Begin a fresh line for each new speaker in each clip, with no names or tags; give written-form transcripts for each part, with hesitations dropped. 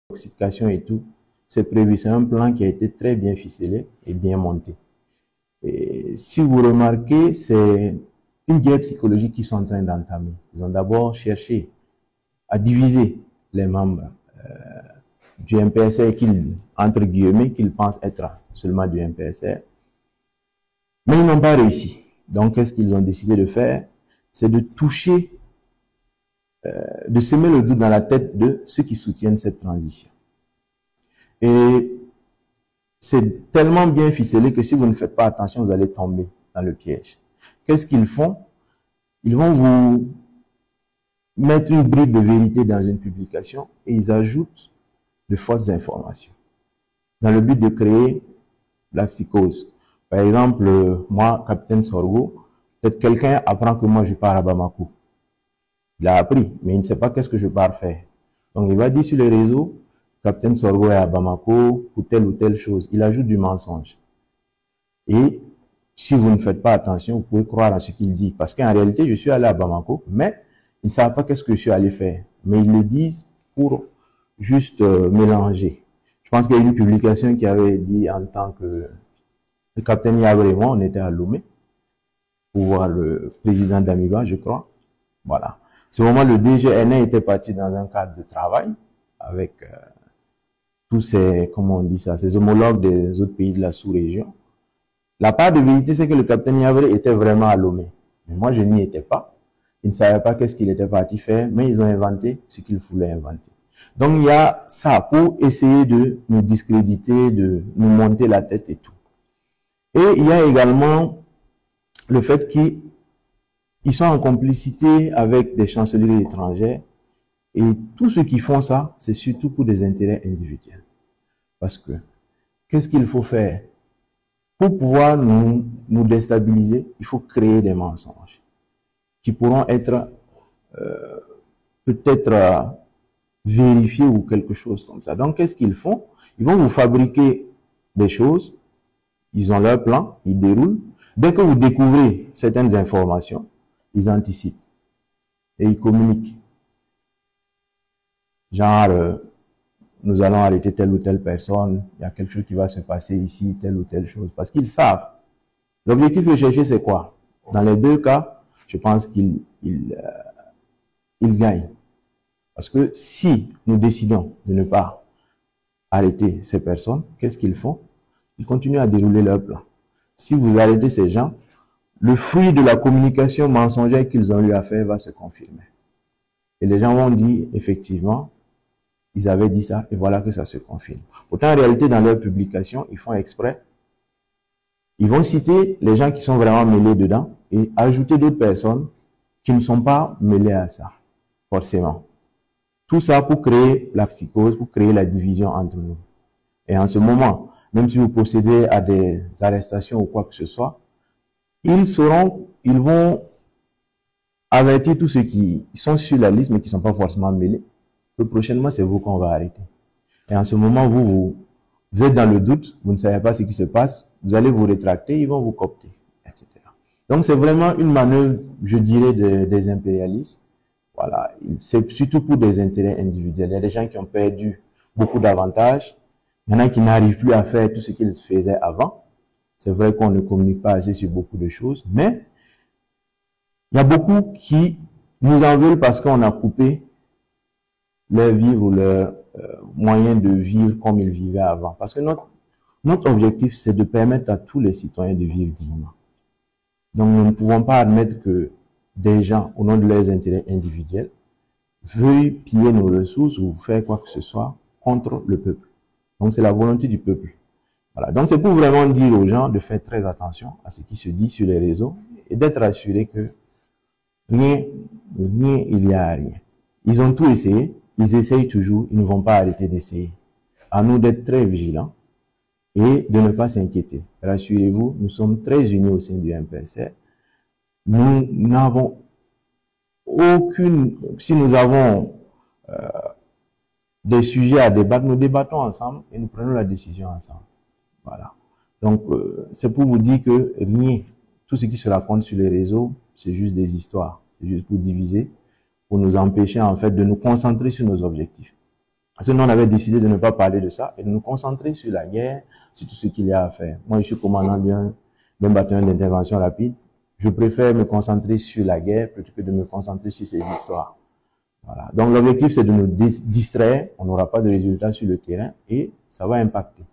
l'intoxication et tout, c'est prévu. C'est un plan qui a été très bien ficelé et bien monté. Et si vous remarquez, c'est une guerre psychologique qu'ils sont en train d'entamer. Ils ont d'abord cherché à diviser les membres du MPSR entre guillemets, qu'ils pensent être seulement du MPSR. Mais ils n'ont pas réussi. Donc, qu'est-ce qu'ils ont décidé de faire? C'est de toucher, de semer le doute dans la tête de ceux qui soutiennent cette transition. Et c'est tellement bien ficelé que si vous ne faites pas attention, vous allez tomber dans le piège. Qu'est-ce qu'ils font? Ils vont vous mettre une bribe de vérité dans une publication et ils ajoutent de fausses informations dans le but de créer la psychose. Par exemple, moi, Capitaine Sorgho, peut-être quelqu'un apprend que moi je pars à Bamako. Il a appris, mais il ne sait pas qu'est-ce que je pars faire. Donc il va dire sur les réseaux, Capitaine Sorgho est à Bamako pour telle ou telle chose. Il ajoute du mensonge. Et si vous ne faites pas attention, vous pouvez croire à ce qu'il dit. Parce qu'en réalité, je suis allé à Bamako, mais ils ne savent pas qu'est-ce que je suis allé faire. Mais ils le disent pour juste mélanger. Je pense qu'il y a une publication qui avait dit en tant que le capitaine Yabre et moi, on était à Lomé pour voir le président d'Amiba, je crois. Voilà. Ce moment, le DGNA était parti dans un cadre de travail avec tous ces, comment on dit ça, ces homologues des autres pays de la sous-région. La part de vérité, c'est que le capitaine Yabre était vraiment à Lomé. Mais moi, je n'y étais pas. Ils ne savaient pas qu'est-ce qu'il était parti faire, mais ils ont inventé ce qu'ils voulaient inventer. Donc, il y a ça pour essayer de nous discréditer, de nous monter la tête et tout. Et il y a également le fait qu'ils sont en complicité avec des chancelleries étrangères. Et tous ceux qui font ça, c'est surtout pour des intérêts individuels. Parce que, qu'est-ce qu'il faut faire? Pour pouvoir nous déstabiliser, il faut créer des mensonges qui pourront être peut-être vérifiés ou quelque chose comme ça. Donc, qu'est-ce qu'ils font? Ils vont vous fabriquer des choses, ils ont leur plan, ils déroulent. Dès que vous découvrez certaines informations, ils anticipent et ils communiquent. Genre, nous allons arrêter telle ou telle personne, il y a quelque chose qui va se passer ici, telle ou telle chose, parce qu'ils savent. L'objectif recherché, c'est quoi? Dans les deux cas, je pense qu'ils gagnent. Parce que si nous décidons de ne pas arrêter ces personnes, qu'est-ce qu'ils font? Ils continuent à dérouler leur plan. Si vous arrêtez ces gens, le fruit de la communication mensongère qu'ils ont eu à faire va se confirmer. Et les gens vont dire, effectivement, ils avaient dit ça, et voilà que ça se confirme. Pourtant, en réalité, dans leur publication, ils font exprès. Ils vont citer les gens qui sont vraiment mêlés dedans et ajouter d'autres personnes qui ne sont pas mêlées à ça, forcément. Tout ça pour créer la psychose, pour créer la division entre nous. Et en ce moment, même si vous procédez à des arrestations ou quoi que ce soit, ils vont avertir tous ceux qui sont sur la liste mais qui ne sont pas forcément mêlés que prochainement c'est vous qu'on va arrêter. Et en ce moment, vous êtes dans le doute, vous ne savez pas ce qui se passe, vous allez vous rétracter, ils vont vous coopter, etc. Donc c'est vraiment une manœuvre, je dirais, des impérialistes. Voilà, c'est surtout pour des intérêts individuels. Il y a des gens qui ont perdu beaucoup d'avantages. Il y en a qui n'arrivent plus à faire tout ce qu'ils faisaient avant. C'est vrai qu'on ne communique pas assez sur beaucoup de choses, mais il y a beaucoup qui nous en veulent parce qu'on a coupé leur vivre ou leur moyen de vivre comme ils vivaient avant. Parce que notre objectif, c'est de permettre à tous les citoyens de vivre dignement. Donc nous ne pouvons pas admettre que des gens, au nom de leurs intérêts individuels, veuillent piller nos ressources ou faire quoi que ce soit contre le peuple. Donc c'est la volonté du peuple. Voilà. Donc c'est pour vraiment dire aux gens de faire très attention à ce qui se dit sur les réseaux et d'être assurés que rien, il n'y a rien. Ils ont tout essayé, ils essayent toujours, ils ne vont pas arrêter d'essayer. À nous d'être très vigilants et de ne pas s'inquiéter. Rassurez-vous, nous sommes très unis au sein du MPSR. Nous n'avons aucune... Si nous avons des sujets à débattre, nous débattons ensemble et nous prenons la décision ensemble. Voilà. Donc, c'est pour vous dire que rien, tout ce qui se raconte sur les réseaux, c'est juste des histoires. C'est juste pour diviser, pour nous empêcher en fait de nous concentrer sur nos objectifs. Parce que nous, on avait décidé de ne pas parler de ça et de nous concentrer sur la guerre, sur tout ce qu'il y a à faire. Moi, je suis commandant d'un bataillon d'intervention rapide. Je préfère me concentrer sur la guerre plutôt que de me concentrer sur ces histoires. Voilà. Donc, l'objectif, c'est de nous distraire. On n'aura pas de résultats sur le terrain et ça va impacter.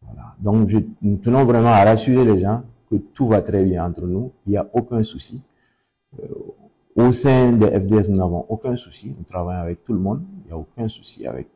Voilà. Donc, nous tenons vraiment à rassurer les gens que tout va très bien entre nous. Il n'y a aucun souci. Au sein des FDS, nous n'avons aucun souci. Nous travaillons avec tout le monde. Il n'y a aucun souci avec